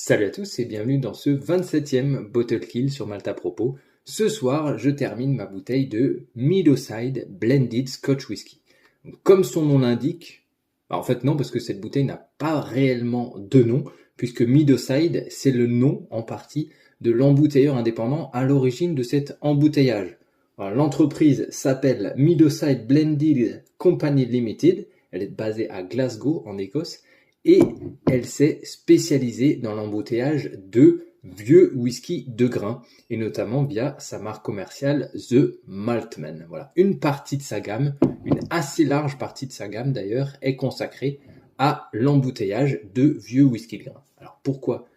Salut à tous et bienvenue dans ce 27e Bottle Kill sur Malte à propos. Ce soir, je termine ma bouteille de Meadowside Blended Scotch Whisky. Donc, comme son nom l'indique, en fait non, parce que cette bouteille n'a pas réellement de nom, puisque Meadowside, c'est le nom en partie de l'embouteilleur indépendant à l'origine de cet embouteillage. Alors, l'entreprise s'appelle Meadowside Blended Company Limited, elle est basée à Glasgow en Écosse, et elle s'est spécialisée dans l'embouteillage de vieux whisky de grain, et notamment via sa marque commerciale The Maltman. Voilà, une partie de sa gamme, une assez large partie de sa gamme d'ailleurs, est consacrée à l'embouteillage de vieux whisky de grain. Alors pourquoi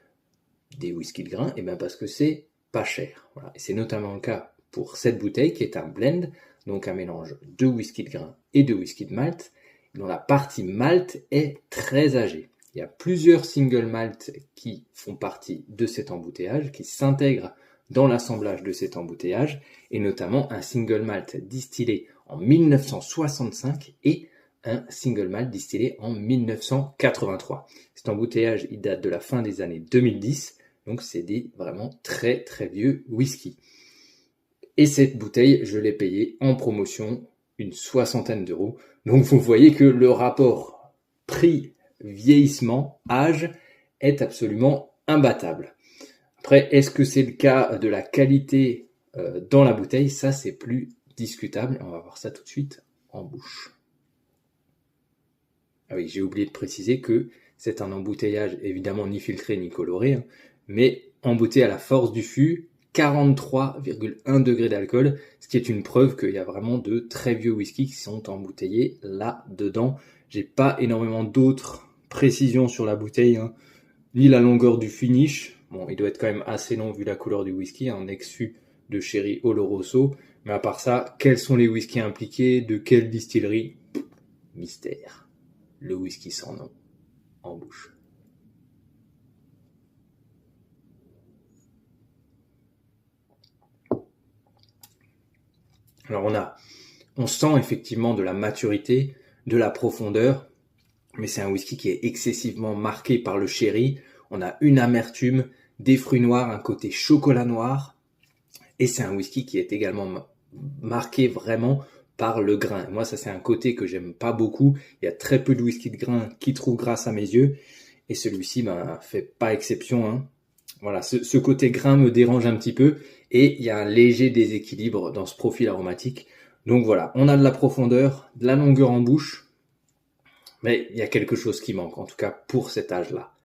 des whisky de grain? Eh bien parce que c'est pas cher. Voilà. Et c'est notamment le cas pour cette bouteille qui est un blend, donc un mélange de whisky de grain et de whisky de malt, dont la partie malt est très âgée. Il y a plusieurs single malt qui font partie de cet embouteillage, qui s'intègrent dans l'assemblage de cet embouteillage, et notamment un single malt distillé en 1965 et un single malt distillé en 1983. Cet embouteillage, il date de la fin des années 2010, donc c'est des vraiment très très vieux whisky. Et cette bouteille, je l'ai payée en promotion une 60aine d'euros. Donc vous voyez que le rapport prix, vieillissement, âge est absolument imbattable. Après, est-ce que c'est le cas de la qualité dans la bouteille? Ça, c'est plus discutable. On va voir ça tout de suite en bouche. Ah oui, j'ai oublié de préciser que c'est un embouteillage évidemment ni filtré ni coloré, mais embouteillé à la force du fût, 43,1 degrés d'alcool, ce qui est une preuve qu'il y a vraiment de très vieux whisky qui sont embouteillés là-dedans. J'ai pas énormément d'autres précisions sur la bouteille, ni la longueur du finish. Bon, il doit être quand même assez long vu la couleur du whisky, un ex-fût de Sherry Oloroso. Mais à part ça, quels sont les whiskies impliqués, de quelle distillerie? Mystère. Le whisky sans nom, en bouche. Alors on sent effectivement de la maturité, de la profondeur, mais c'est un whisky qui est excessivement marqué par le sherry. On a une amertume, des fruits noirs, un côté chocolat noir, et c'est un whisky qui est également marqué vraiment par le grain. Moi, ça c'est un côté que j'aime pas beaucoup. Il y a très peu de whisky de grain qui trouvent grâce à mes yeux, et celui-ci fait pas exception. Voilà, ce côté grain me dérange un petit peu et il y a un léger déséquilibre dans ce profil aromatique. Donc voilà, on a de la profondeur, de la longueur en bouche, mais il y a quelque chose qui manque, en tout cas pour cet âge-là.